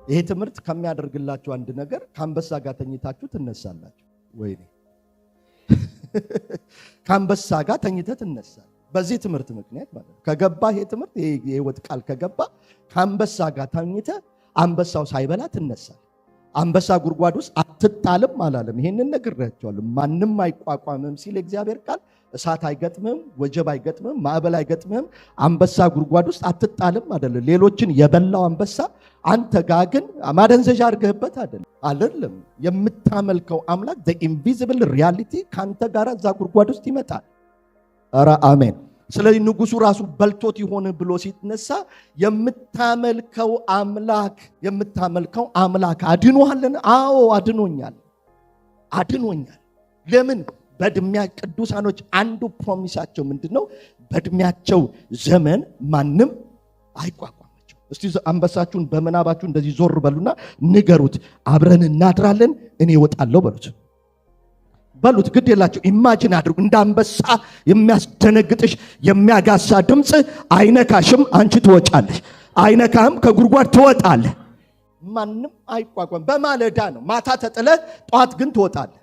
ይሄ ትምህርት ከሚያደርግላችሁ አንድ ነገር ከአንበሳ ጋር ተኝታችሁ ትነሳላችሁ። ወይኔ ከአንበሳ ጋር ተኝተህ ትነሳለህ። በዚህ ትምህርት ምክንያት ማለት ነው። ከገባ ይሄ ትምህርት የህይወት ቃል ከገባ ከአንበሳ ጋር ተኝተህ አንበሳው ሳይበላ ትነሳለህ። አንበሳ ጉድጓድ ውስጥ አትጣልም አላለም። ይሄንን ነግሬያቸዋለሁ። ማንም አይቋቋምም ሲል እግዚአብሔር ቃል እሳት አይገጥምም፣ ወጀብ አይገጥምም፣ ማዕበል አይገጥምም። አንበሳ ጉድጓድ ውስጥ አትጣልም አይደለም። ሌሎችን የበላው አንበሳ አንተ ጋር ግን ማደንዘዣ አድርገህበት አይደለም። የምታመልከው አምላክ the invisible reality ካንተ ጋር እዛ ጉድጓድ ውስጥ ይመጣል። ኧረ አሜን። ስለዚህ ንጉሱ ራሱ በልቶት ይሆን ብሎ ሲነሳ የምታመልከው አምላክ አድኖሃልን? አዎ አድኖኛል። ለምን? በእድሜያ ቅዱሳኖች አንዱ ፕሮሚሳቸው ምንድነው? በእድሜያቸው ዘመን ማንም አይቋቋማቸው። እስቲ አንበሳችሁን በመናባችሁ እንደዚህ ዞር በሉና ንገሩት፣ አብረን እናድራለን፣ እኔ እወጣለሁ በሉት። ግድ የላችሁ ኢማጂን አድርጉ። እንደ አንበሳ የሚያስደነግጥሽ የሚያጋሳ ድምፅ አይነካሽም። አንቺ ትወጫለሽ፣ አይነካም። ከጉድጓድ ትወጣለህ። ማንም አይቋቋም። በማለዳ ነው፣ ማታ ተጥለህ ጠዋት ግን ትወጣለህ።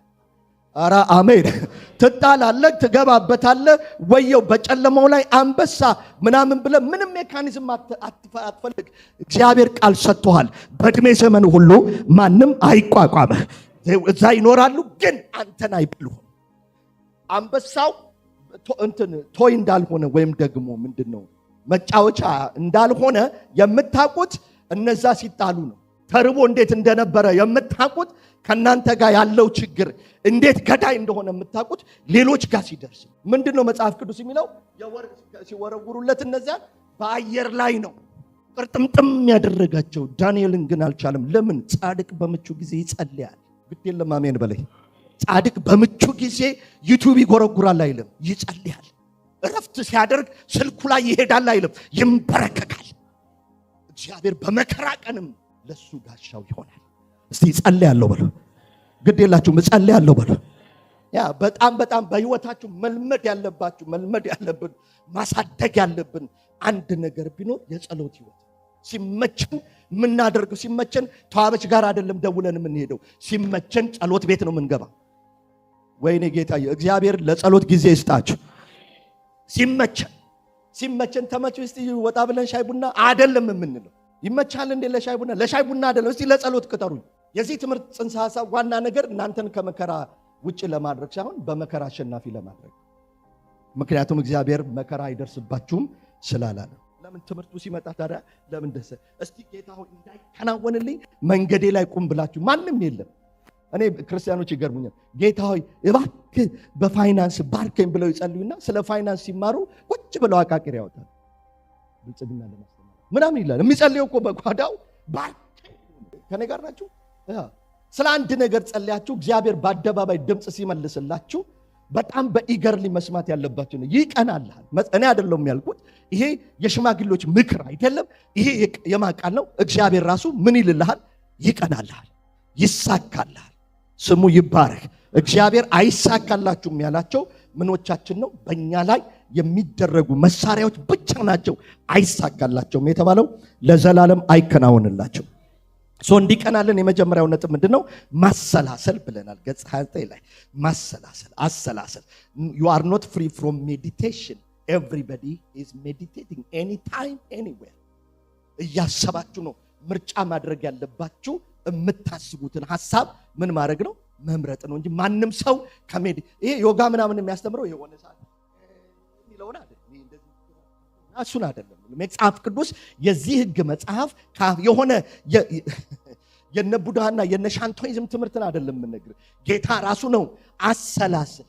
ኧረ አሜን። ትጣላለህ፣ ትገባበታለህ። ወየው በጨለማው ላይ አንበሳ ምናምን ብለህ ምንም ሜካኒዝም አትፈልግ። እግዚአብሔር ቃል ሰጥቶሃል። በእድሜ ዘመን ሁሉ ማንም አይቋቋምህ። እዛ ይኖራሉ፣ ግን አንተን አይበሉህም። አንበሳው ቶይ እንዳልሆነ ወይም ደግሞ ምንድነው መጫወቻ እንዳልሆነ የምታውቁት እነዛ ሲጣሉ ነው። ተርቦ እንዴት እንደነበረ የምታውቁት፣ ከናንተ ጋር ያለው ችግር እንዴት ገዳይ እንደሆነ የምታውቁት ሌሎች ጋር ሲደርስ። ምንድነው መጽሐፍ ቅዱስ የሚለው? ሲወረውሩለት እነዚያ በአየር ላይ ነው ቅርጥምጥም ያደረጋቸው። ዳንኤልን ግን አልቻለም። ለምን? ጻድቅ በምቹ ጊዜ ይጸልያል። ግድ የለም አሜን በላይ። ጻድቅ በምቹ ጊዜ ዩቲዩብ ይጎረጉራል አይልም፣ ይጸልያል። እረፍት ሲያደርግ ስልኩ ላይ ይሄዳል አይልም፣ ይንበረከካል። እግዚአብሔር በመከራ ቀንም ለሱ ጋሻው ይሆናል። እስቲ ጸልያለሁ በሉ። ግድ የላችሁም ጸልያለሁ በሉ። ያ በጣም በህይወታችሁ መልመድ ያለብን ማሳደግ ያለብን አንድ ነገር ቢኖር የጸሎት ህይወት። ሲመቸን የምናደርገው ሲመቸን ተዋበች ጋር አይደለም ደውለን የምንሄደው። ሲመቸን ጸሎት ቤት ነው የምንገባ። ወይኔ ጌታ እግዚአብሔር ለጸሎት ጊዜ ይስጣችሁ። ሲመቸን ተመቸው እስቲ ወጣ ብለን ሻይ ቡና አይደለም የምንለው። ይመቻል እንደ ለሻይ ቡና አይደለም። እስቲ ለጸሎት ቅጠሩኝ። የዚህ ትምህርት ጽንሰ ሐሳብ ዋና ነገር እናንተን ከመከራ ውጭ ለማድረግ ሳይሆን በመከራ አሸናፊ ለማድረግ። ምክንያቱም እግዚአብሔር መከራ አይደርስባችሁም ስላላለ። ለምን ትምህርቱ ሲመጣ ታዲያ ለምን ደሰ? እስቲ ጌታ ሆይ እንዳይከናወንልኝ መንገዴ ላይ ቁም ብላችሁ ማንም የለም። እኔ ክርስቲያኖች ይገርሙኛል። ጌታ ሆይ እባክህ በፋይናንስ ባርከኝ ብለው ይጸልዩና ስለ ፋይናንስ ሲማሩ ቁጭ ብለው አቃቂር ያወጣሉ። ብልጽግና ለማስተማር ምናምን ይላል። የሚጸልየው እኮ በጓዳው ባርከኝ። ከኔ ጋር ናችሁ? ስለ አንድ ነገር ጸልያችሁ እግዚአብሔር በአደባባይ ድምፅ ሲመልስላችሁ በጣም በኢገርሊ መስማት ያለባችሁ ነው። ይቀናልሃል። እኔ አይደለም ያልኩት፣ ይሄ የሽማግሌዎች ምክር አይደለም። ይሄ የማቃል ነው። እግዚአብሔር ራሱ ምን ይልልሃል? ይቀናልሃል፣ ይሳካልሃል። ስሙ ይባረክ። እግዚአብሔር አይሳካላችሁም ያላቸው ምኖቻችን ነው? በእኛ ላይ የሚደረጉ መሳሪያዎች ብቻ ናቸው አይሳካላቸውም የተባለው። ለዘላለም አይከናወንላቸው። እንዲቀናለን የመጀመሪያው ነጥብ ምንድነው? ማሰላሰል ብለናል። ገጽ 29 ላይ አሰላሰል። you are not free from meditation. everybody is meditating anytime anywhere። እያሰባችሁ ነው ምርጫ ማድረግ ያለባችሁ። የምታስቡትን ሐሳብ ምን ማድረግ ነው? መምረጥ ነው እንጂ ማንም ሰው ይሄ ዮጋ ምናምን የሚያስተምረው የሆነ ሰዓት ይለውና እሱን አይደለም። መጽሐፍ ቅዱስ የዚህ ህግ መጽሐፍ የሆነ የነ ቡድሃና የነ ሻንቶይዝም ትምህርትን አይደለም የምነግር። ጌታ ራሱ ነው አሰላስል፣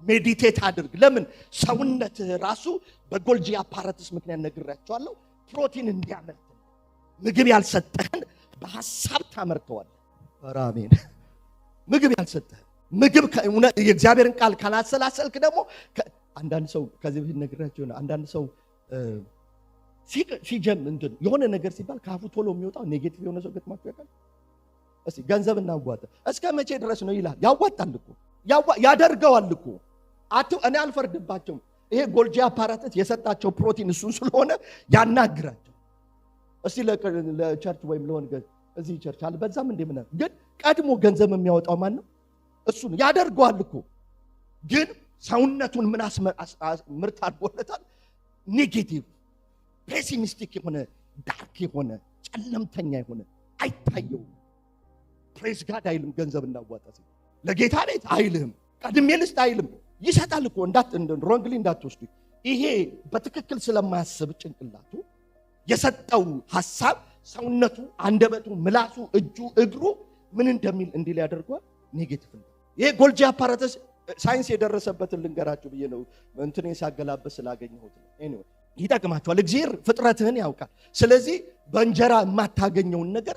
ሜዲቴት አድርግ። ለምን? ሰውነትህ ራሱ በጎልጂ አፓራተስ ምክንያት ነግራቸዋለሁ ፕሮቲን እንዲያመርት። ምግብ ያልሰጠህን በሐሳብ ታመርተዋለህ። አሜን። ምግብ ያልሰጠህን የእግዚአብሔርን ቃል ካላሰላሰልክ ደግሞ አንዳንድ ሰው ከዚህ በፊት ነግራቸው ነው። አንዳንድ ሰው የሆነ ነገር ሲባል ካፉ ቶሎ የሚወጣው ኔጌቲቭ የሆነ ሰው ገጥማችሁ ያውቃል? እስቲ ገንዘብ እናዋጣ እስከ መቼ ድረስ ነው ይላል። ያዋጣል እኮ ያደርገዋል እኮ። እኔ አልፈርድባቸውም። ይሄ ጎልጂ አፓራተስ የሰጣቸው ፕሮቲን እሱ ስለሆነ ያናግራቸው። እስቲ ለቸርች ወይም ለሆነ እዚህ ቸርች አለ በዛም እንደምን ግን ቀድሞ ገንዘብ የሚያወጣው ማን ነው? እሱ ነው። ያደርገዋል እኮ ግን ሰውነቱን ምን ምርት አድርጎለታል? ኔጌቲቭ ፔሲሚስቲክ የሆነ ዳርክ የሆነ ጨለምተኛ የሆነ አይታየው። ፕሬዝ ጋድ አይልም። ገንዘብ እናዋጣ ለጌታ ቤት አይልም። ቀድሜ ልስጥ አይልም። ይሰጣል እኮ ሮንግሊ እንዳትወስዱ። ይሄ በትክክል ስለማያስብ ጭንቅላቱ የሰጠው ሐሳብ ሰውነቱ፣ አንደበቱ፣ ምላሱ፣ እጁ፣ እግሩ ምን እንደሚል እንዲል ያደርገዋል። ኔጌቲቭ ነው። ይሄ ጎልጂ አፓራተስ ሳይንስ የደረሰበትን ልንገራችሁ ብዬ ነው እንትኔ ሳገላበስ ስላገኘሁት ነው። ኤኒዌይ ይጠቅማቸዋል። እግዚአብሔር ፍጥረትህን ያውቃል። ስለዚህ በእንጀራ የማታገኘውን ነገር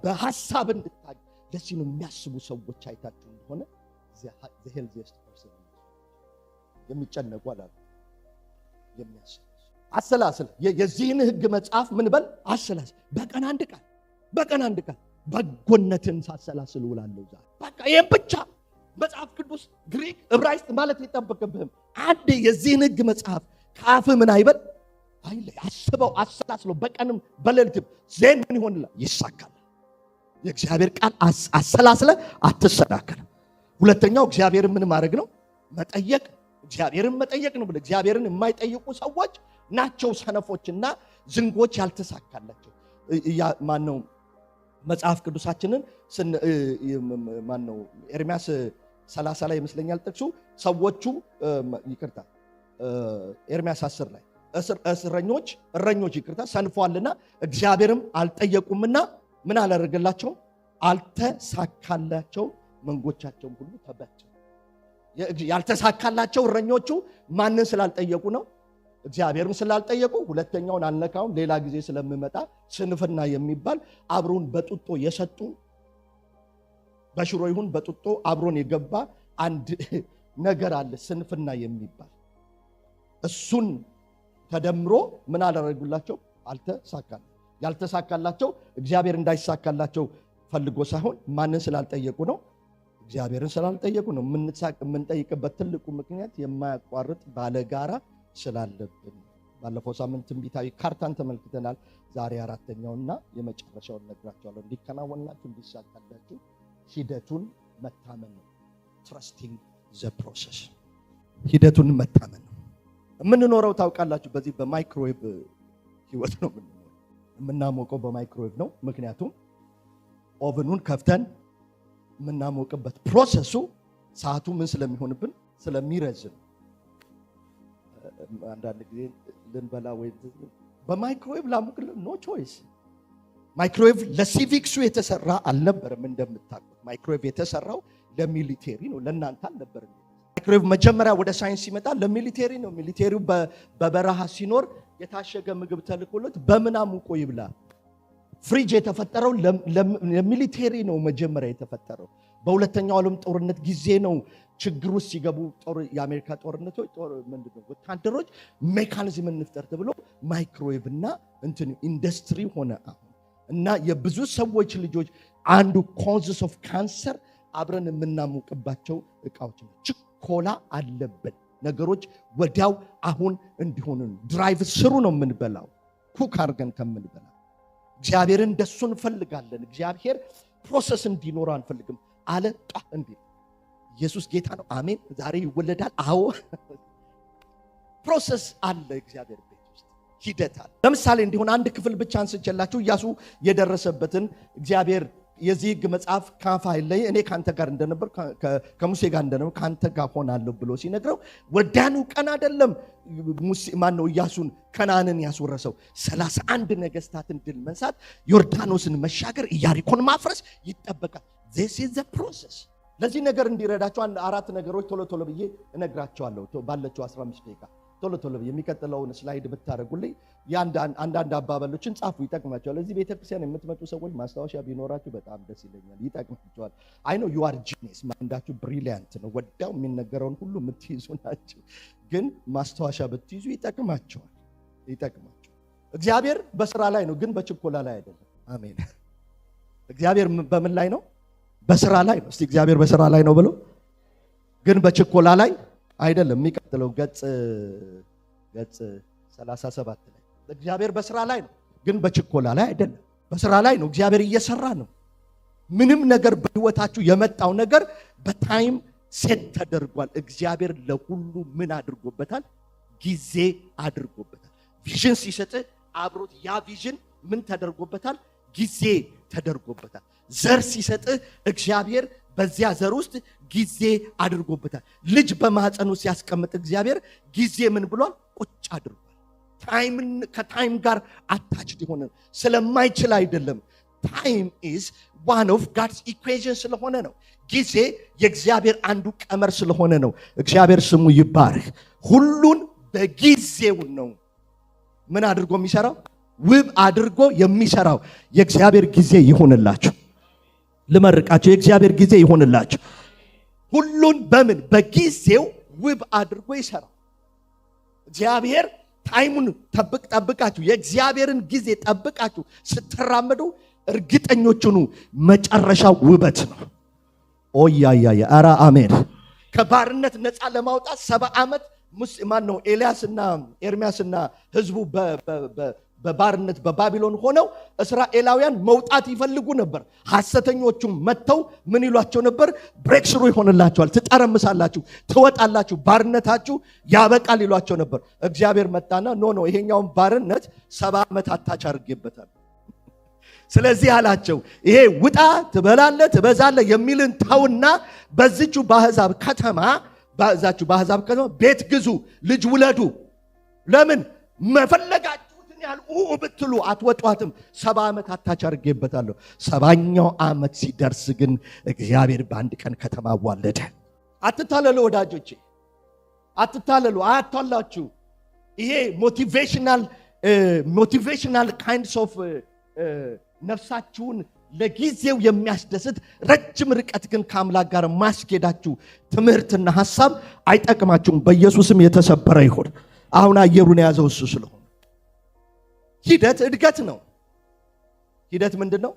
በሐሳብ እንድታገኝ ለዚህ ነው የሚያስቡ ሰዎች አይታችሁ እንደሆነ the healthiest person የሚጨነቁ አላሉ። የሚያስቡ አሰላስል የዚህን ህግ መጽሐፍ ምን በል አሰላስል። በቀን አንድ ቃል በጎነትን ሳሰላስል ውላለሁ ዛሬ። በቃ ይሄን ብቻ መጽሐፍ ቅዱስ ግሪክ ዕብራይስጥ ማለት ይጠበቅብህም። አንድ የዚህን ህግ መጽሐፍ ካፍ ምን አይበል አይለይ። አስበው፣ አሰላስለው በቀንም በሌሊትም ዜን ምን ይሆንልህ? ይሳካል። የእግዚአብሔር ቃል አሰላስለ አትሰናከል። ሁለተኛው እግዚአብሔርን ምን ማድረግ ነው? መጠየቅ። እግዚአብሔርን መጠየቅ ነው ብለ እግዚአብሔርን የማይጠይቁ ሰዎች ናቸው ሰነፎችና ዝንጎች ያልተሳካላቸው። ማነው መጽሐፍ ቅዱሳችንን ማነው ኤርምያስ 30 ላይ ይመስለኛል ጥቅሱ ሰዎቹ ይቅርታ ኤርምያስ 10 ላይ እረኞች ይቅርታ ሰንፈዋልና እግዚአብሔርም አልጠየቁምና ምን አላደረገላቸው? አልተሳካላቸው። መንጎቻቸውም ሁሉ ተበተኑ። ያልተሳካላቸው እረኞቹ ማንን ስላልጠየቁ ነው? እግዚአብሔርን ስላልጠየቁ። ሁለተኛውን አልነካውን ሌላ ጊዜ ስለምመጣ ስንፍና የሚባል አብሮን በጡጦ የሰጡ በሽሮ ይሁን በጡጦ አብሮን የገባ አንድ ነገር አለ፣ ስንፍና የሚባል እሱን ተደምሮ ምን አላደረጉላቸው? አልተሳካል። ያልተሳካላቸው እግዚአብሔር እንዳይሳካላቸው ፈልጎ ሳይሆን ማንን ስላልጠየቁ ነው? እግዚአብሔርን ስላልጠየቁ ነው። የምንጠይቅበት ትልቁ ምክንያት የማያቋርጥ ባለጋራ ስላለብን። ባለፈው ሳምንት ትንቢታዊ ካርታን ተመልክተናል። ዛሬ አራተኛውና የመጨረሻውን ነግራቸዋለሁ። እንዲከናወንላችሁ እንዲሳካላችሁ ሂደቱን መታመን ነው። ትረስቲንግ ዘ ፕሮሰስ። ሂደቱን መታመን ነው። የምንኖረው ታውቃላችሁ በዚህ በማይክሮዌቭ ህይወት ነው የምንኖረው። የምናሞቀው በማይክሮዌቭ ነው። ምክንያቱም ኦቨኑን ከፍተን የምናሞቅበት ፕሮሰሱ ሰዓቱ ምን ስለሚሆንብን ስለሚረዝም አንዳንድ ጊዜ ልንበላ ወይ በማይክሮዌቭ ላሙቅልን ኖ ቾይስ። ማይክሮዌቭ ለሲቪክሱ የተሰራ አልነበረም። እንደምታውቁት ማይክሮዌቭ የተሰራው ለሚሊቴሪ ነው፣ ለእናንተ አልነበረም። ማይክሮዌቭ መጀመሪያ ወደ ሳይንስ ሲመጣ ለሚሊቴሪ ነው። ሚሊቴሪው በበረሃ ሲኖር የታሸገ ምግብ ተልኮለት በምን አሙቆ ይብላ? ፍሪጅ የተፈጠረው ለሚሊቴሪ ነው መጀመሪያ የተፈጠረው። በሁለተኛው ዓለም ጦርነት ጊዜ ነው ችግር ውስጥ ሲገቡ የአሜሪካ ጦርነቶች ወታደሮች ሜካኒዝም እንፍጠር ተብሎ ማይክሮዌቭ እና ኢንዱስትሪ ሆነ አሁን። እና የብዙ ሰዎች ልጆች አንዱ ኮዝስ ኦፍ ካንሰር አብረን የምናሞቅባቸው እቃዎች ነው። ችኮላ አለብን። ነገሮች ወዲያው አሁን እንዲሆኑ ድራይቭ ስሩ ነው የምንበላው ኩክ አድርገን ከምንበላው። እግዚአብሔርን እንደሱ እንፈልጋለን። እግዚአብሔር ፕሮሰስ እንዲኖር አንፈልግም አለ ጣ እንዲል። ኢየሱስ ጌታ ነው። አሜን። ዛሬ ይወለዳል። አዎ ፕሮሰስ አለ። እግዚአብሔር ቤት ውስጥ ሂደት አለ። ለምሳሌ እንዲሆን አንድ ክፍል ብቻ አንስቼላችሁ ኢያሱ የደረሰበትን እግዚአብሔር የዚህ ሕግ መጽሐፍ ካፍ አይለይ እኔ ካንተ ጋር እንደነበር ከሙሴ ጋር እንደነበር ካንተ ጋር ሆናለሁ ብሎ ሲነግረው ወዳኑ ቀን አይደለም ሙሴ ማነው ኢያሱን ከነዓንን ያስወረሰው 31 ነገስታትን ድል መንሳት፣ ዮርዳኖስን መሻገር፣ ኢያሪኮን ማፍረስ ይጠበቃል። this is the process። ለዚህ ነገር እንዲረዳቸው አራት ነገሮች ቶሎ ብዬ እነግራቸዋለሁ ባለችው 15 ደቂቃ ቶሎ ብዬ የሚቀጥለውን ስላይድ ብታረጉልኝ አንዳንድ አባባሎችን ጻፉ፣ ይጠቅማቸዋል። እዚህ ቤተክርስቲያን የምትመጡ ሰዎች ማስታወሻ ቢኖራችሁ በጣም ደስ ይለኛል፣ ይጠቅማቸዋል። አይ ኖ ዩ አር ጂኒየስ፣ ማንዳችሁ ብሪሊያንት ነው፣ ወዲያው የሚነገረውን ሁሉ የምትይዙ ናቸው። ግን ማስታወሻ ብትይዙ ይጠቅማቸዋል። እግዚአብሔር በስራ ላይ ነው፣ ግን በችኮላ ላይ አይደለም። አሜን። እግዚአብሔር በምን ላይ ነው? በስራ ላይ ነው። እስቲ እግዚአብሔር በስራ ላይ ነው ብሎ ግን በችኮላ ላይ አይደለም። የሚቀጥለው ገጽ 37 ላይ እግዚአብሔር በስራ ላይ ነው፣ ግን በችኮላ ላይ አይደለም። በስራ ላይ ነው። እግዚአብሔር እየሰራ ነው። ምንም ነገር በህይወታችሁ የመጣው ነገር በታይም ሴት ተደርጓል። እግዚአብሔር ለሁሉ ምን አድርጎበታል? ጊዜ አድርጎበታል። ቪዥን ሲሰጥ አብሮት ያ ቪዥን ምን ተደርጎበታል? ጊዜ ተደርጎበታል። ዘር ሲሰጥ እግዚአብሔር በዚያ ዘር ውስጥ ጊዜ አድርጎበታል። ልጅ በማህፀኑ ሲያስቀምጥ እግዚአብሔር ጊዜ ምን ብሏል? ቁጭ አድርጓል። ታይምን ከታይም ጋር አታችድ የሆነ ስለማይችል አይደለም። ታይም ኢዝ ዋን ኦፍ ጋድስ ኢኩዌሽን ስለሆነ ነው። ጊዜ የእግዚአብሔር አንዱ ቀመር ስለሆነ ነው። እግዚአብሔር ስሙ ይባረክ። ሁሉን በጊዜው ነው ምን አድርጎ የሚሰራው? ውብ አድርጎ የሚሰራው። የእግዚአብሔር ጊዜ ይሆንላችሁ። ልመርቃችሁ፣ የእግዚአብሔር ጊዜ ይሆንላችሁ። ሁሉን በምን? በጊዜው ውብ አድርጎ ይሰራው። እግዚአብሔር ታይሙን ጠብቃችሁ የእግዚአብሔርን ጊዜ ጠብቃችሁ ስትራመዱ እርግጠኞች ሁኑ፣ መጨረሻው ውበት ነው። ኦያያያ አራ አሜን። ከባርነት ነፃ ለማውጣት 70 ዓመት ማን ነው? ኤልያስና ኤርሚያስና ህዝቡ በባርነት በባቢሎን ሆነው እስራኤላውያን መውጣት ይፈልጉ ነበር። ሐሰተኞቹም መተው ምን ይሏቸው ነበር? ብሬክ ስሩ ይሆንላችኋል፣ ትጠረምሳላችሁ፣ ትወጣላችሁ፣ ባርነታችሁ ያበቃል ይሏቸው ነበር። እግዚአብሔር መጣና ኖ ይሄኛውን ባርነት 70 ዓመት አታች አድርጌበታል። ስለዚህ አላቸው ይሄ ውጣ፣ ትበላለህ፣ ትበዛለህ የሚልን ተውና በዚቹ በአሕዛብ ከተማ ቤት ግዙ፣ ልጅ ውለዱ። ለምን? መፈለጋችሁትን ያህል ብትሉ አትወጧትም። 70 ዓመት አታች አድርጌበታለሁ። 70ኛው ዓመት ሲደርስ ግን እግዚአብሔር በአንድ ቀን ከተማ ዋለደ። አትታለሉ ወዳጆቼ፣ አትታለሉ፣ አያታላችሁ። ይሄ ሞቲቬሽናል ካይንድስ ኦፍ ነፍሳችሁን ለጊዜው የሚያስደስት ረጅም ርቀት ግን ከአምላክ ጋር ማስኬዳችሁ ትምህርትና ሐሳብ አይጠቅማችሁም። በኢየሱስም የተሰበረ ይሁን። አሁን አየሩን የያዘው እሱ ስለሆነ ሂደት እድገት ነው። ሂደት ምንድን ነው?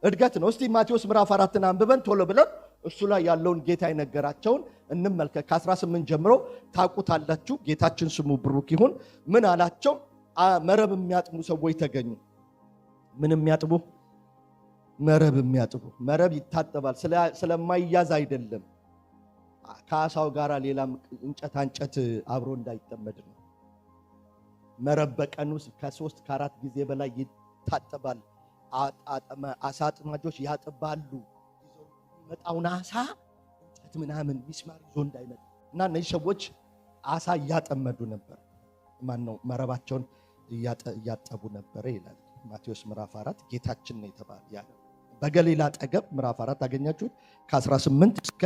እድገት ነው። እስቲ ማቴዎስ ምዕራፍ 4ን አንብበን ቶሎ ብለን እሱ ላይ ያለውን ጌታ የነገራቸውን እንመልከት። ከ18 ጀምሮ ታውቁታላችሁ። ጌታችን ስሙ ብሩክ ይሁን። ምን አላቸው? መረብ የሚያጥሙ ሰዎች ተገኙ። ምን የሚያጥቡ? መረብ የሚያጥቡ። መረብ ይታጠባል፣ ስለማይያዝ አይደለም። ከአሳው ጋር ሌላም እንጨት አብሮ እንዳይጠመድ ነው። መረብ በቀን ውስጥ ከ3 ከ4 ጊዜ በላይ ይታጠባል። አሳ አጥማጆች ያጥባሉ። ይዘው መጣውን አሳ እንጨት ምናምን ሚስማር ይዞ እንዳይመጣ እና እነዚህ ሰዎች አሳ እያጠመዱ ነበር። ማነው መረባቸውን እያጠቡ ነበር ይላል ማቴዎስ ምዕራፍ 4። ጌታችን ነው የተባለ ያለ በገሊላ አጠገብ ምዕራፍ 4 አገኛችሁት። ከ18 እስከ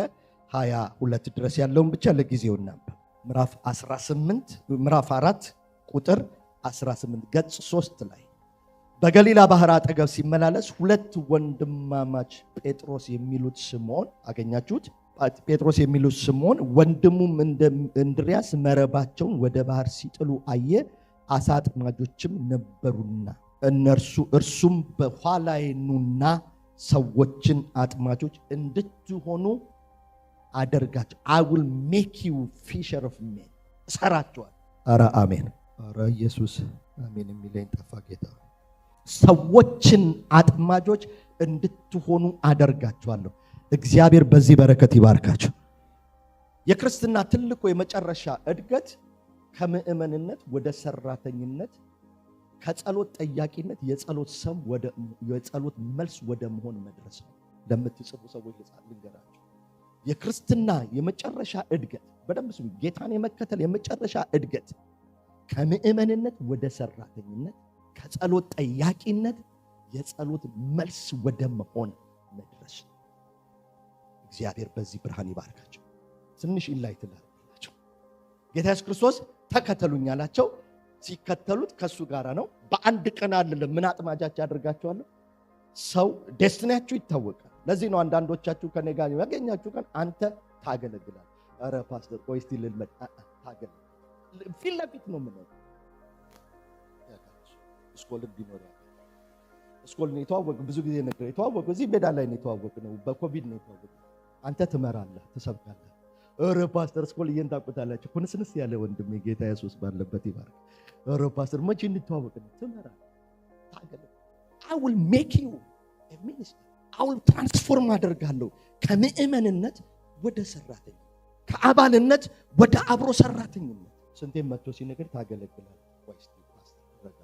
22 ድረስ ያለውን ብቻ ለጊዜው እናንብብ። ምዕራፍ 4 ቁጥር 18 ገጽ 3 ላይ በገሊላ ባህር አጠገብ ሲመላለስ 2 ወንድማማች ጴጥሮስ የሚሉት ስምዖን አገኛችሁት። ጴጥሮስ የሚሉት ስምዖን ወንድሙም እንድርያስ መረባቸውን ወደ ባህር ሲጥሉ አየ። አሳ አጥማጆችም ነበሩና እርሱም በኋላዬ ኑና ሰዎችን አጥማጆች እንድትሆኑ አደርጋቸው። I will make you fisher of men እሰራቸዋል። ኧረ አሜን፣ ኧረ ኢየሱስ አሜን የሚለኝ ጠፋ ጌታ። ሰዎችን አጥማጆች እንድትሆኑ አደርጋቸዋለሁ። እግዚአብሔር በዚህ በረከት ይባርካቸው። የክርስትና ትልቁ የመጨረሻ እድገት ከምእመንነት ወደ ሰራተኝነት፣ ከጸሎት ጠያቂነት የጸሎት መልስ ወደ መሆን መድረስ ነው። ለምትጽፉ ሰዎች ልንገራችሁ፣ የክርስትና የመጨረሻ እድገት በደንብ ስሙ። ጌታን የመከተል የመጨረሻ እድገት ከምእመንነት ወደ ሰራተኝነት፣ ከጸሎት ጠያቂነት የጸሎት መልስ ወደ መሆን መድረስ ነው። እግዚአብሔር በዚህ ብርሃን ይባርካቸው። ትንሽ ኢንላይት ላቸው ጌታ ኢየሱስ ክርስቶስ ተከተሉኝ አላቸው። ሲከተሉት ከሱ ጋራ ነው። በአንድ ቀን አይደለም ምን አጥማጃችሁ ያደርጋችኋለሁ። ሰው ዴስቲኒያችሁ ይታወቃል። ለዚህ ነው አንዳንዶቻችሁ ከኔ ጋር ያገኛችሁ ቀን አንተ ታገለግላለህ። ኧረ ፓስተር ቆይ እስቲ ልልመድ። ታገለግል ፊት ለፊት ነው ምን ስኮል ቢኖር ስኮል ነው የተዋወቅነው። ብዙ ጊዜ ነገር የተዋወቅነው እዚህ ሜዳ ላይ ነው የተዋወቅነው። በኮቪድ ነው የተዋወቅነው። አንተ ትመራለህ፣ ትሰብካለህ። ኧረ ፓስተር ስኮል እየንታቁታላችሁ ኩንስንስ ያለ ወንድሜ ጌታ ኢየሱስ ባለበት ይባርክ። ኧረ ፓስተር መቼ እንተዋወቅ ነው? ትመራለህ፣ ታገለግላለህ። I will make you a minister. I will transform አደርጋለሁ ከምእመንነት ወደ ሰራተኛ ከአባልነት ወደ አብሮ ሰራተኝነት። ስንቴም መጥቶ ሲነገር ታገለግላለህ ወይስ ታስተረጋጋ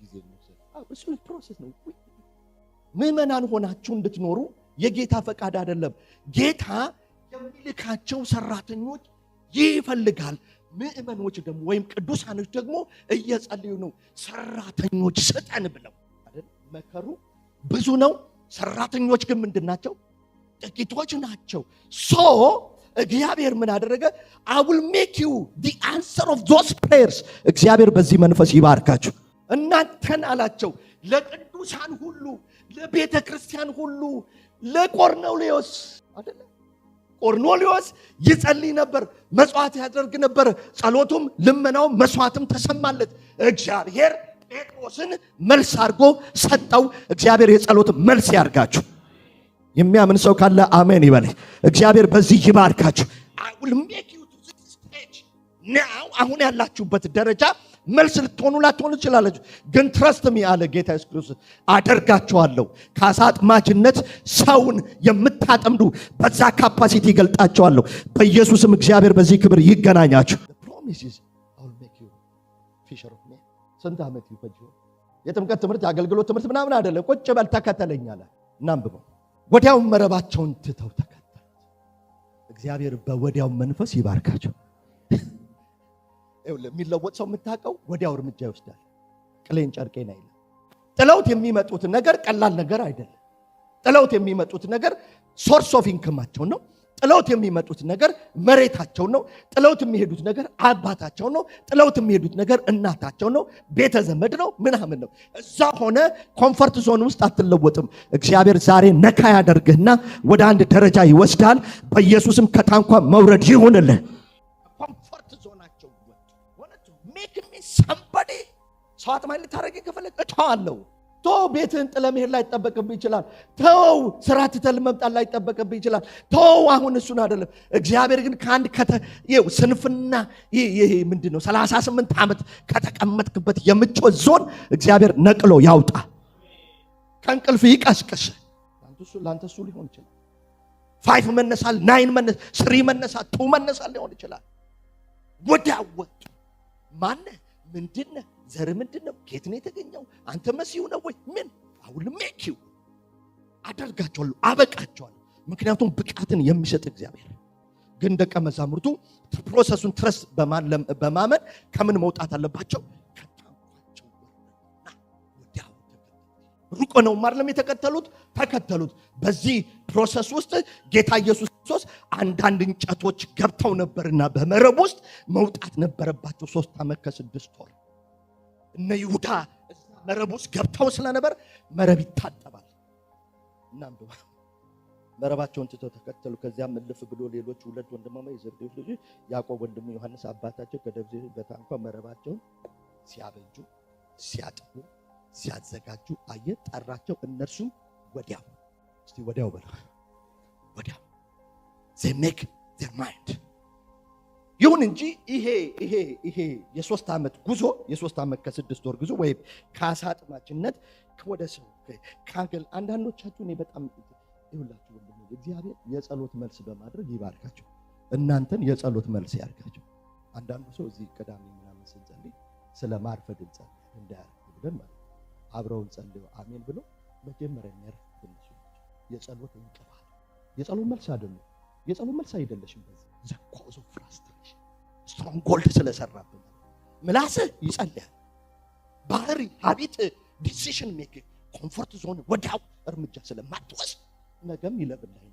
ጊዜ ነው? እሱ ፕሮሰስ ነው። ምእመናን ሆናችሁ እንድትኖሩ የጌታ ፈቃድ አይደለም። ጌታ የሚልካቸው ሰራተኞች ይፈልጋል። ምእመኖች ደግሞ ወይም ቅዱሳኖች ደግሞ እየጸለዩ ነው ሰራተኞች ስጠን ብለው አይደል? መከሩ ብዙ ነው፣ ሰራተኞች ግን ምንድናቸው? ጥቂቶች ናቸው። እግዚአብሔር ምን አደረገ? I will make you the answer of those prayers። እግዚአብሔር በዚህ መንፈስ ይባርካችሁ። እናንተን አላቸው ለቅዱሳን ሁሉ፣ ለቤተ ክርስቲያን ሁሉ፣ ለቆርኔሌዎስ አይደል? ቆርኔሌዎስ ይጸልይ ነበር፣ መስዋዕት ያደርግ ነበር። ጸሎቱም ልመናውም መስዋዕትም ተሰማለት። እግዚአብሔር ጴጥሮስን መልስ አድርጎ ሰጠው። እግዚአብሔር የጸሎት መልስ ያርጋችሁ። የሚያምን ሰው ካለ አሜን ይበል። እግዚአብሔር በዚህ ይባርካችሁ። I will make you to this stage now። አሁን ያላችሁበት ደረጃ መልስ ልትሆኑ ላትሆኑ ትችላላችሁ፣ ግን ትረስት ሚ አለ ጌታ ኢየሱስ ክርስቶስ አደርጋችኋለሁ። ከአሳ አጥማጅነት ሰውን የምታጠምዱ በዛ ካፓሲቲ ይገልጣችኋለሁ። በኢየሱስም እግዚአብሔር በዚህ ክብር ይገናኛችሁ። The promise is I will make you fisher of men። ስንት ዓመት ይፈጅው? የጥምቀት ትምህርት የአገልግሎት ትምህርት ምናምን አይደለም። ቁጭ በል ተከተለኝ አለ። እናንብበው። ወዲያው መረባቸውን ትተው ተከተሉት። እግዚአብሔር በወዲያው መንፈስ ይባርካቸው። የሚለወጥ ሰው የምታውቀው ወዲያው እርምጃ ይወስዳል። ቅሌን ጨርቄን አይልም። ጥለውት የሚመጡት ነገር ቀላል ነገር አይደለም። ጥለውት የሚመጡት ነገር ሶርስ ኦፍ ኢንከማቸው ነው። ጥለውት የሚመጡት ነገር መሬታቸው ነው። ጥለውት የሚሄዱት ነገር አባታቸው ነው። ጥለውት የሚሄዱት ነገር እናታቸው ነው፣ ቤተ ዘመድ ነው፣ ምናምን ነው። እዛ ሆነ ኮምፈርት ዞን ውስጥ አትለወጥም። እግዚአብሔር ዛሬ ነካ ያደርግህና ወደ አንድ ደረጃ ይወስዳል። በኢየሱስም ከታንኳ መውረድ ይሁንልህ። ኮምፈርት ዞናቸው ወጡ። ሜክ ሚ ሰምባዲ ሰዋት ማለት ታረጋግጥ ከፈለክ እተዋለሁ። ተው ቤትን ጥለ መሄድ ላይ ተጠበቅብህ ይችላል። ተው ስራ ትተል መምጣት ላይ ተጠበቅብህ ይችላል። ተው አሁን እሱን አይደለም። እግዚአብሔር ግን ካንድ ስንፍና ይሄ ምንድነው 38 ዓመት ከተቀመጥክበት የምቾት ዞን እግዚአብሔር ነቅሎ ያውጣ። ከእንቅልፍ ይቀስቅስ። ላንተ እሱ ሊሆን ይችላል። 5 መነሳል፣ 9 መነሳል፣ 3 መነሳል፣ 2 መነሳል ሊሆን ይችላል። ወዲያው ወጡ። ማን ምንድነው? ዘር ምንድነው? ከየት ነው የተገኘው? አንተ መሲሁ ነው ወይ? ምን አሁን ሜክ ዩ አደርጋቸዋለሁ፣ አበቃቸዋለሁ። ምክንያቱም ብቃትን የሚሰጥ እግዚአብሔር። ግን ደቀ መዛሙርቱ ፕሮሰሱን ትረስ በማመን ከምን መውጣት አለባቸው? ከታንኳቸው ወዲያው ሩቅ ነው ማርለም የተከተሉት ተከተሉት። በዚህ ፕሮሰስ ውስጥ ጌታ ኢየሱስ ክርስቶስ አንዳንድ እንጨቶች ገብተው ነበርና በመረብ ውስጥ መውጣት ነበረባቸው። 3 ዓመት ከ6 ወር እነ ይሁዳ መረብ ውስጥ ገብተው ስለነበር መረብ ይታጠባል። እናም መረባቸውን ትተው ተከተሉ። ከዚያም እልፍ ብሎ ሌሎች 2 ወንድማማች የዘብዴዎስ ልጆች ያዕቆብ ወንድሙ ዮሐንስ አባታቸው ከደብዘ በታንኳ መረባቸውን ሲያበጁ ሲያጥቡ ሲያዘጋጁ አየ። ጠራቸው። እነርሱም ወዲያው እስቲ ወዲያው በለው ወዲያው they make their mind። ይሁን እንጂ ይሄ የ3 ዓመት ጉዞ የ3 ዓመት ከ6 ወር ጉዞ ወይም ከአሳ አጥማጅነት ወደ ሰው ካገል አንዳንዶቻችሁ እኔ በጣም ይሁላችሁ ወንድሞች እግዚአብሔር የጸሎት መልስ በማድረግ ይባርካችሁ። እናንተን የጸሎት መልስ ያርጋችሁ። አንዳንዱ ሰው እዚህ ቅዳሜ ምናምን ስንጸልይ ስለ ማርፈድ እንጸልይ እንዳያርፍ ብለን ማለት አብረውን ጸልዩ አሜን ብሎ መጀመሪያ የሚያርፍ ብንሱ የጸሎት እንቅፋት የጸሎት መልስ አይደለም። የጸሎት መልስ አይደለሽም። በዚህ the cause of frustration stronghold ስለሰራብን ምላስህ ይጸልያል። ባህሪ ሀቢት ዲሲሽን ሜኪንግ ኮምፎርት ዞን ወዲያው እርምጃ ስለማትወስድ ነገም ይለብልህ።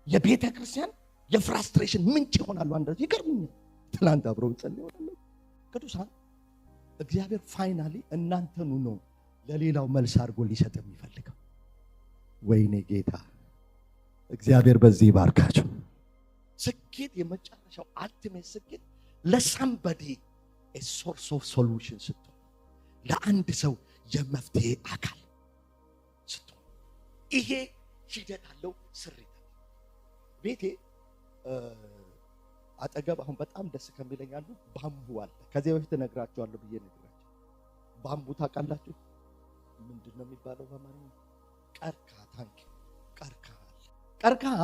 የቤተ ክርስቲያን የፍራስትሬሽን ምንጭ ይሆናሉ። አንደዚህ ይገርምኛል። ትላንት አብረው ጸልዩ አይደል ቅዱሳን። እግዚአብሔር ፋይናሊ እናንተኑ ነው ለሌላው መልስ አድርጎ ሊሰጥ የሚፈልገው። ወይኔ ጌታ እግዚአብሔር በዚህ ይባርካችሁ። ስኬት የመጨረሻው አልቲሜት ስኬት ለሳምባዲ a source of solution ስትሆን፣ ለአንድ ሰው የመፍትሄ አካል ስትሆን፣ ይሄ ሂደት አለው ስሪት። ቤቴ አጠገብ አሁን በጣም ደስ ከሚለኝ አንዱ ባምቡ አለ። ከዚህ በፊት እነግራችኋለሁ ብዬ ነግራችሁ። ባምቡ ታውቃላችሁ? ምንድነው የሚባለው በማንኛውም ቀርከሃ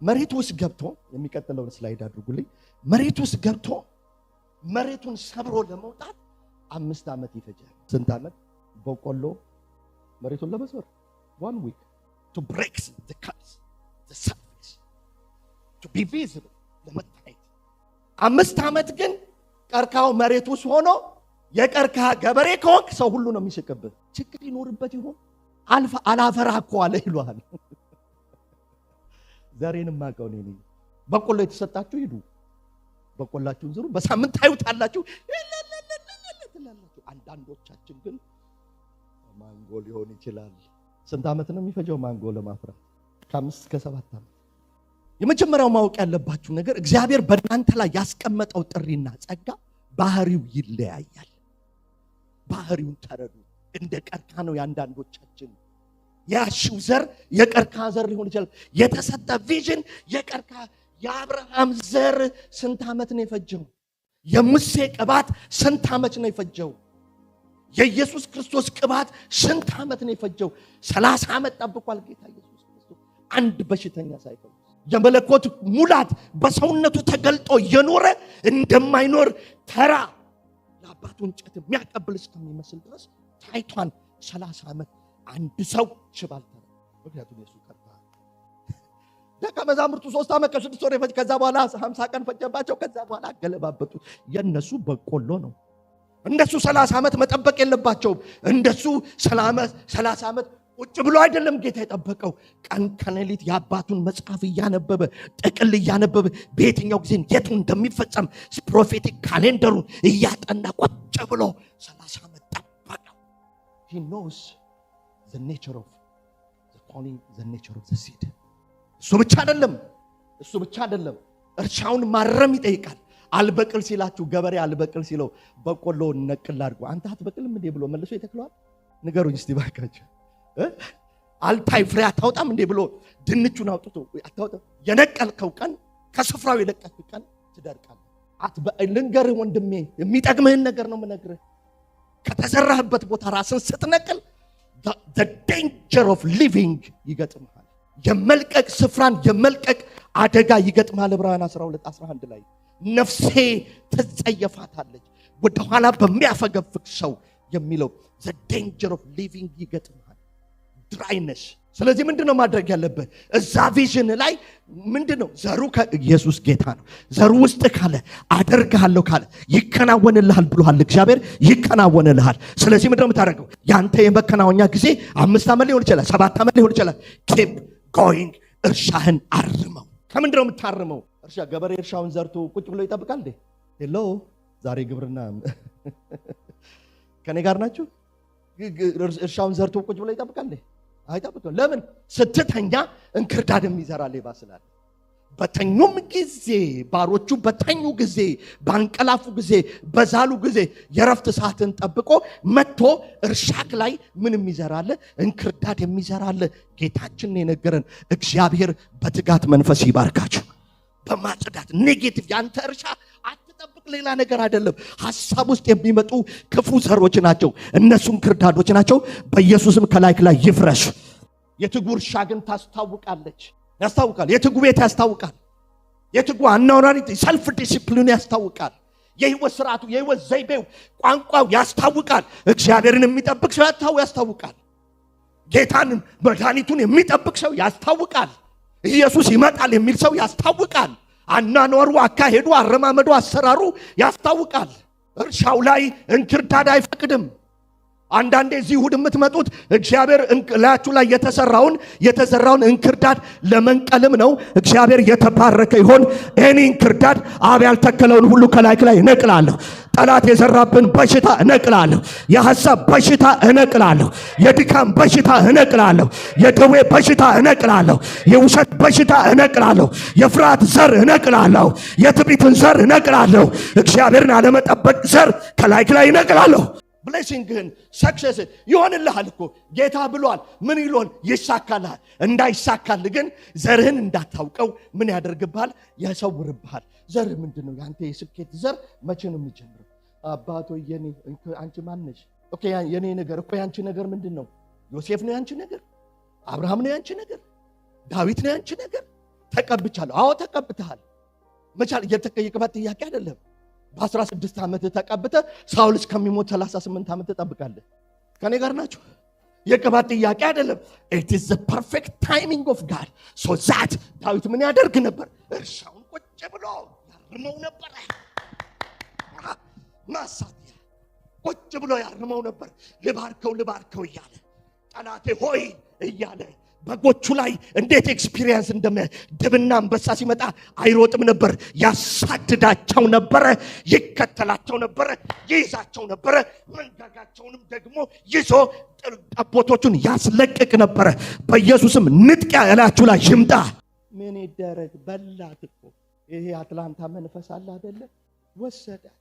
መሬት ውስጥ ገብቶ የሚቀጥለውን ስላይድ አድርጉልኝ። መሬት ውስጥ ገብቶ መሬቱን ሰብሮ ለመውጣት 5 ዓመት ይፈጃል። ስንት ዓመት? በቆሎ መሬቱን ለመስበር 1 week to break the cuts the surface to be visible ለመታየት 5 ዓመት ግን ቀርከሃው መሬት ውስጥ ሆኖ የቀርከሃ ገበሬ ከሆንክ ሰው ሁሉ ነው የሚስቅብህ። ችግር ይኖርበት ይሆን? አላፈራ እኮ አለ ይሏል። ዛሬንም ማቀው ነኝ። በቆሎ የተሰጣችሁ ሂዱ በቆላችሁን ዝሩ፣ በሳምንት ታዩታላችሁ ትላላችሁ። አንዳንዶቻችን ግን ማንጎ ሊሆን ይችላል። ስንት ዓመት ነው የሚፈጀው ማንጎ ለማፍራት? ከ5 እስከ 7 ዓመት። የመጀመሪያው ማወቅ ያለባችሁ ነገር እግዚአብሔር በእናንተ ላይ ያስቀመጠው ጥሪና ጸጋ ባህሪው ይለያያል። ባህሪውን ተረዱ። እንደ ቀርከሃ ነው ያንዳንዶቻችን። ያሺው ዘር የቀርከሃ ዘር ሊሆን ይችላል። የተሰጠ ቪዥን የቀርከሃ የአብርሃም ዘር ስንት ዓመት ነው የፈጀው? የሙሴ ቅባት ስንት ዓመት ነው የፈጀው? የኢየሱስ ክርስቶስ ቅባት ስንት ዓመት ነው የፈጀው? 30 ዓመት ጠብቋል ጌታ ኢየሱስ ክርስቶስ አንድ በሽተኛ ሳይፈውስ። የመለኮት ሙላት በሰውነቱ ተገልጦ የኖረ እንደማይኖር ተራ ለአባቱ እንጨት የሚያቀብል እስከሚመስል ድረስ ታይቷን 30 ዓመት አንድ ሰው ሽባል ተራ። ምክንያቱም ኢየሱስ ቀርታ ደቀ መዛሙርቱ 3 ዓመት ከ6 ወር ፈጅ። ከዛ በኋላ 50 ቀን ፈጀባቸው። ከዛ በኋላ አገለባበጡ። የነሱ በቆሎ ነው። እንደሱ 30 ዓመት መጠበቅ የለባቸውም። እንደሱ 30 ዓመት ቁጭ ብሎ አይደለም ጌታ የጠበቀው። ቀን ከሌሊት የአባቱን መጽሐፍ እያነበበ ጥቅል እያነበበ በየትኛው ጊዜ የቱ እንደሚፈጸም ፕሮፌቲክ ካሌንደሩን እያጠና ቁጭ ብሎ 30 ዓመት ጠበቀው። he knows the nature of the calling, the nature of the seed። እሱ ብቻ አይደለም እርሻውን ማረም ይጠይቃል። አልበቅል ሲላችሁ ገበሬ አልበቅል ሲለው በቆሎ ነቅል አድርጎ አንተ አትበቅልም እንዴ ብሎ መልሶ ይተክለዋል? ንገሩኝ እስቲ ባካችሁ። አልታይ ፍሬ አታውጣም እንዴ ብሎ ድንቹን አውጥቶ አታውጣም? የነቀልከው ቀን ከስፍራው የለቀልከው ቀን ትደርቃለህ። ልንገርህ ወንድሜ፣ የሚጠቅምህን ነገር ነው የምነግርህ። ከተዘራህበት ቦታ ራስን ስትነቅል the danger of living ይገጥምሃል። የመልቀቅ ስፍራን የመልቀቅ አደጋ ይገጥምሃል። ዕብራውያን 12:11 ላይ ነፍሴ ትጸየፋታለች ወደ ኋላ በሚያፈገፍግ ሰው የሚለው the danger of living ይገጥምሃል። ድራይነስ። ስለዚህ ምንድነው ማድረግ ያለብህ? እዛ ቪዥን ላይ ምንድነው? ዘሩ ኢየሱስ ጌታ ነው። ዘሩ ውስጥ ካለ አደርግሃለሁ ካለ ይከናወንልሃል ብሎሃል እግዚአብሔር፣ ይከናወንልሃል። ስለዚህ ምንድነው የምታደርገው? ያንተ የመከናወኛ ጊዜ 5 ዓመት ሊሆን ይችላል፣ 7 ዓመት ሊሆን ይችላል። keep going። እርሻህን አርመው። ከምንድነው የምታርመው? እርሻ ገበሬ እርሻውን ዘርቶ ቁጭ ብሎ ይጠብቃል እንዴ? ሄሎ ዛሬ ግብርና ከኔ ጋር ናችሁ? እርሻውን ዘርቶ ቁጭ ብሎ ይጠብቃል እንዴ? አይጠብቅም። ለምን? ስትተኛ እንክርዳድ የሚዘራ ሌባ ስላለ። በተኙም ጊዜ ባሮቹ በተኙ ጊዜ፣ ባንቀላፉ ጊዜ፣ በዛሉ ጊዜ የረፍት ሰዓትን ጠብቆ መጥቶ እርሻክ ላይ ምን የሚዘራለ? እንክርዳድ የሚዘራለ። ጌታችን የነገረን እግዚአብሔር በትጋት መንፈስ ይባርካችሁ። በማጽዳት ኔጌቲቭ ያንተ እርሻ አትጠብቅ። ሌላ ነገር አይደለም። ሐሳብ ውስጥ የሚመጡ ክፉ ዘሮች ናቸው። እነሱም ክርዳዶች ናቸው። በኢየሱስም ከላይ ይፍረሱ። የትጉ እርሻ ግን ያስታውቃል። የትጉ ቤት ያስታውቃል። የትጉ አናውራሪ ሰልፍ ዲሲፕሊን ያስታውቃል። የህይወት ስርዓቱ፣ የህይወት ዘይቤው፣ ቋንቋው ያስታውቃል። እግዚአብሔርን የሚጠብቅ ሰው ያስታውቃል። ጌታን መድኃኒቱን የሚጠብቅ ሰው ያስታውቃል። ኢየሱስ ይመጣል የሚል ሰው ያስታውቃል። አናኗሩ፣ አካሄዱ፣ አረማመዱ፣ አሰራሩ ያስታውቃል። እርሻው ላይ እንክርዳድ አይፈቅድም። አንዳንዴ እዚህ እሑድ የምትመጡት እግዚአብሔር ላያችሁ ላይ የተዘራውን እንክርዳድ ለመንቀልም ነው። እግዚአብሔር የተባረከ ይሆን። እኔ እንክርዳድ አብ ያልተከለውን ሁሉ ከላይ እነቅላለሁ። ጠላት የዘራብን በሽታ እነቅላለሁ። የሐሳብ በሽታ እነቅላለሁ። የድካም በሽታ እነቅላለሁ። የደዌ በሽታ እነቅላለሁ። የውሸት በሽታ እነቅላለሁ። የፍርሃት ዘር እነቅላለሁ። የትዕቢትን ዘር እነቅላለሁ። እግዚአብሔርን አለመጠበቅ ዘር ከላይ እነቅላለሁ። ብሌሲንግህን ሰክሰስ ይሆንልሃል እኮ ጌታ ብሏል። ምን ይሎን? ይሳካልሃል። እንዳይሳካል ግን ዘርህን እንዳታውቀው ምን ያደርግብሃል? ያሰውርብሃል። ዘርህ ምንድነው? ያንተ የስኬት ዘር መቼ ነው የሚጀምረው? አባቶ የኔ አንቺ ማነሽ? ኦኬ የኔ ነገር እኮ ያንቺ ነገር ምንድነው? ዮሴፍ ነው ያንቺ ነገር? አብርሃም ነው ያንቺ ነገር? ዳዊት ነው ያንቺ ነገር? ተቀብቻለሁ። አዎ ተቀብተሃል። መቻል የቅባት ጥያቄ አይደለም። በ16 ዓመት ተቀብተ ሳውል እስከሚሞት 38 ዓመት ተጠብቃለህ። ከኔ ጋር ናችሁ? የቅባት ጥያቄ አይደለም። it is the perfect timing of God so that ዳዊት ምን ያደርግ ነበር? እርሻውን ቁጭ ብሎ ያርመው ነበር። ማሳቲያ ቁጭ ብሎ ያርመው ነበር። ልባርከው እያለ ጠላቴ ሆይ እያለ በጎቹ ላይ እንዴት ኤክስፒሪየንስ ድብና አንበሳ ሲመጣ አይሮጥም ነበር፣ ያሳድዳቸው ነበር፣ ይከተላቸው ነበር፣ ይይዛቸው ነበር። መንጋጋቸውንም ደግሞ ይዞ ጠቦቶቹን ያስለቅቅ ነበር። በኢየሱስም ንጥቂያ ያላችሁ ላይ ይምጣ። ምን ይደረግ? በላት እኮ ይሄ አትላንታ መንፈስ አለ አይደለ? ወሰዳት።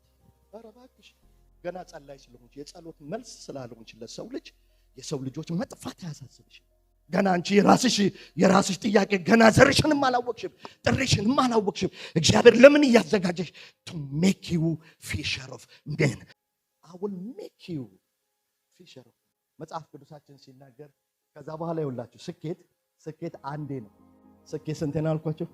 ኧረ እባክሽ ገና ጸላይ ስለሆንሽ የጸሎት መልስ ስላልሆንሽ ለሰው ልጅ የሰው ልጆች መጥፋት ያሳስብሽ። ገና አንቺ የራስሽ ጥያቄ ገና ዘርሽንም አላወቅሽም፣ ጥሪሽንም አላወቅሽም። እግዚአብሔር ለምን እያዘጋጀሽ to make you fisher of men. I will make you fisher of men. መጽሐፍ ቅዱሳችን ሲናገር ከዛ በኋላ ይውላችሁ ስኬት አንዴ ነው። ስኬት ስንቴ ነው አልኳችሁ?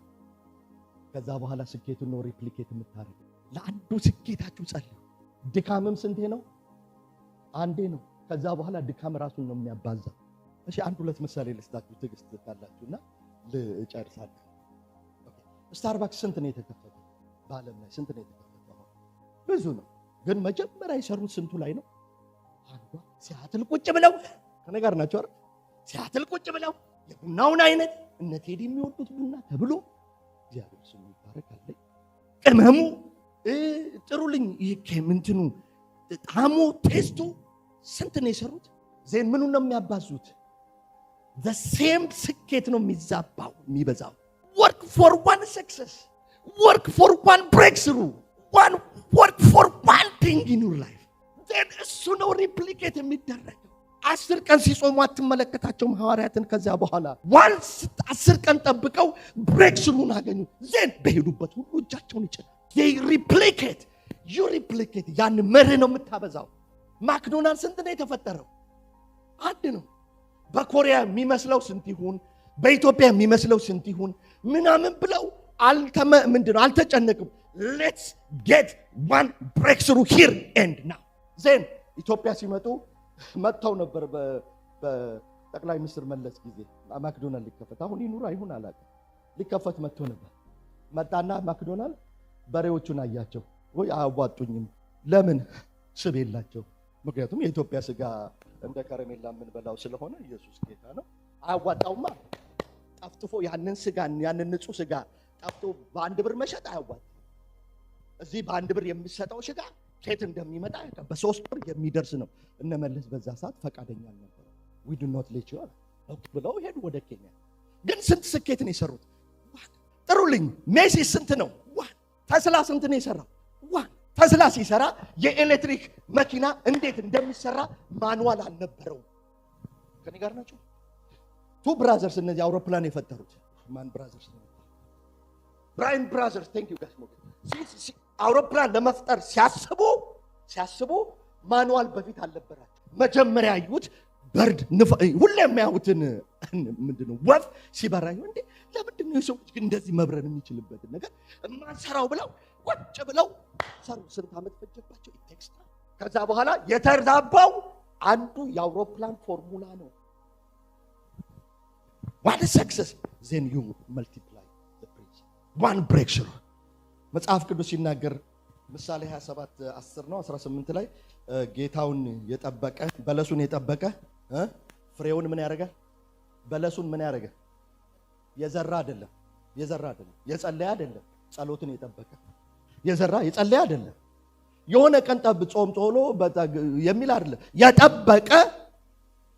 ከዛ በኋላ ስኬቱን ነው ሪፕሊኬት የምታደርጉ። ለአንዱ ስኬታችሁ ጸልዩ። ድካምም ስንቴ ነው? አንዴ ነው። ከዛ በኋላ ድካም ራሱን ነው የሚያባዛው። እሺ አንድ ሁለት ምሳሌ ልስጣችሁ ትግስት ካላችሁና ልጨርሳለሁ። ኦኬ ስታርባክስ ስንት ነው የተከፈተው? በዓለም ላይ ስንት ነው የተከፈተው? ብዙ ነው። ግን መጀመሪያ የሰሩት ስንቱ ላይ ነው? አንዷ ሲያትል ቁጭ ብለው ከነገር ናቸው አይደል? ሲያትል ቁጭ ብለው የቡናውን አይነት እነ ቴዲ የሚወዱት ቡና ተብሎ እግዚአብሔር ስሙ ይባረካል። ቅመሙ ጥሩልኝ ይሄ ምንትኑ ጣሙ ቴስቱ ስንት ነው የሰሩት? ዜን ምኑ ነው የሚያባዙት? the same ስኬት ነው የሚዛባው የሚበዛው። work for one success, work for one breakthrough, work for one thing in your life, then እሱ ነው ሪፕሊኬት የሚደረገው። 10 ቀን ሲጾሙ አትመለከታቸውም ሐዋርያትን። ከዛ በኋላ ዋንስ 10 ቀን ጠብቀው ብሬክስሩን አገኙ። ዜን በሄዱበት ሁሉ እጃቸውን ይጭናል። you replicate ያን መርህ ነው የምታበዛው። ማክዶናልድ ስንት ነው የተፈጠረው? አንድ ነው። በኮሪያ የሚመስለው ስንት ይሁን፣ በኢትዮጵያ የሚመስለው ስንት ይሁን ምናምን ብለው አልተጨነቅም። let's get one breakthrough here and now. ዜን ኢትዮጵያ ሲመጡ መጥተው ነበር በጠቅላይ ሚኒስትር መለስ ጊዜ ማክዶናልድ ሊከፈት አሁን ይኑር አይሁን አላውቅም፣ ሊከፈት መጥቶ ነበር። መጣና ማክዶናልድ በሬዎቹን አያቸው። ወይ አያዋጡኝም። ለምን? ስብ የላቸው። ምክንያቱም የኢትዮጵያ ስጋ እንደ ከረሜላ የምንበላው ስለሆነ ኢየሱስ ጌታ ነው። አያዋጣውማ። ጠፍጥፎ ያንን ንጹህ ስጋ ጠፍቶ በአንድ ብር መሸጥ አያዋጣም። እዚህ በአንድ ብር የሚሰጠው ስጋ ከየት እንደሚመጣ በ3 ብር የሚደርስ ነው። እነመለስ በዛ ሰዓት ፈቃደኛ አልነበሩ። we do not let you ብለው ሄዱ ወደ ኬንያ። ግን ስንት ስኬት ነው የሰሩት? ጥሩልኝ። ሜሲ ስንት ነው? ተስላ ስንት ነው የሰራው? ተስላ ሲሰራ የኤሌክትሪክ መኪና እንዴት እንደሚሰራ ማኑዋል አልነበረው። ከኔ ጋር ናቸው? ቱ ብራዘርስ እነዚህ አውሮፕላን የፈጠሩት ማን ብራዘርስ ነው? ብራይን ብራዘርስ ቴንክ ዩ ጋይስ። አውሮፕላን ለመፍጠር ሲያስቡ ማኑዋል በፊት አልነበራቸው። መጀመሪያ ያዩት በርድ ሁሌ የሚያዩትን ምንድነው ወፍ ሲበራ ይሁን እንዴ ለምንድን ነው የሰው ልጅ እንደዚህ መብረር የሚችልበትን ነገር ማንሰራው ብለው ቁጭ ብለው ሰሩ። ስንት ዓመት ፈጀባቸው? ኢቴክስታ። ከዛ በኋላ የተዛባው አንዱ የአውሮፕላን ፎርሙላ ነው። what is success? then you multiply the praise. one breakthrough መጽሐፍ ቅዱስ ሲናገር ምሳሌ 27 10 ነው 18 ላይ ጌታውን የጠበቀ በለሱን የጠበቀ ፍሬውን ምን ያደርጋል? በለሱን ምን ያደርጋል? የዘራ አይደለም የጸለየ አይደለም ጸሎትን የጠበቀ የጸለየ አይደለም የሆነ ቀን ጾም ጾሎ የሚል አይደለም የጠበቀ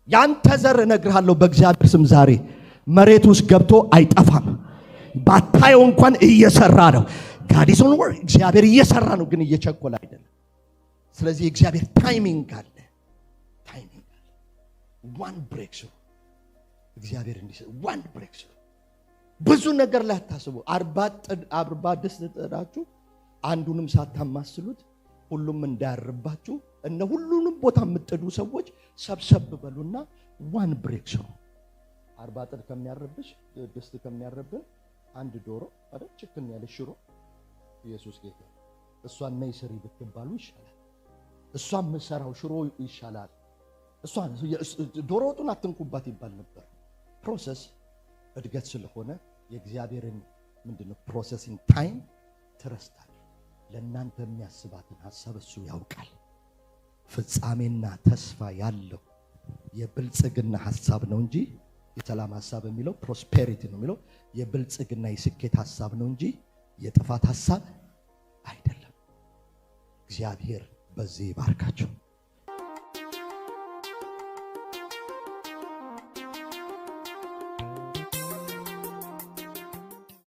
ያንተ ዘር እነግርሃለሁ በእግዚአብሔር ስም ዛሬ መሬት ውስጥ ገብቶ አይጠፋም። ባታየው እንኳን እየሰራ ነው። God is on work። እግዚአብሔር እየሰራ ነው ግን እየቸኮለ አይደለም። ስለዚህ እግዚአብሔር ታይሚንግ አለ። one breakthrough እግዚአብሔር እንዲሰጥ one breakthrough። ብዙ ነገር ላይ አታስቡ። 40 ድስት ጥዳችሁ አንዱንም ሳታማስሉት ሁሉም እንዳያርባችሁ እነ ሁሉንም ቦታ የምትጥዱ ሰዎች ሰብሰብ በሉና ዋን ብሬክ ስሩ። 40 ጥድ ከሚያረብሽ ድስት ከሚያረብን አንድ ዶሮ አይደል ችክን ያለ ሽሮ ኢየሱስ ጌታ እሷን ነይ ስሪ ብትባሉ ይሻላል። እሷን መሰራው ሽሮ ይሻላል። እሷን ዶሮ ወጡን አትንኩባት ይባል ነበር። ፕሮሰስ እድገት ስለሆነ የእግዚአብሔርን ምንድነው ፕሮሰሲንግ ታይም ትረስታል። ለእናንተ የሚያስባትን ሐሳብ እሱ ያውቃል። ፍጻሜና ተስፋ ያለው የብልጽግና ሐሳብ ነው እንጂ የሰላም ሐሳብ የሚለው ፕሮስፔሪቲ ነው የሚለው የብልጽግና የስኬት ሐሳብ ነው እንጂ የጥፋት ሐሳብ አይደለም። እግዚአብሔር በዚህ ይባርካችሁ።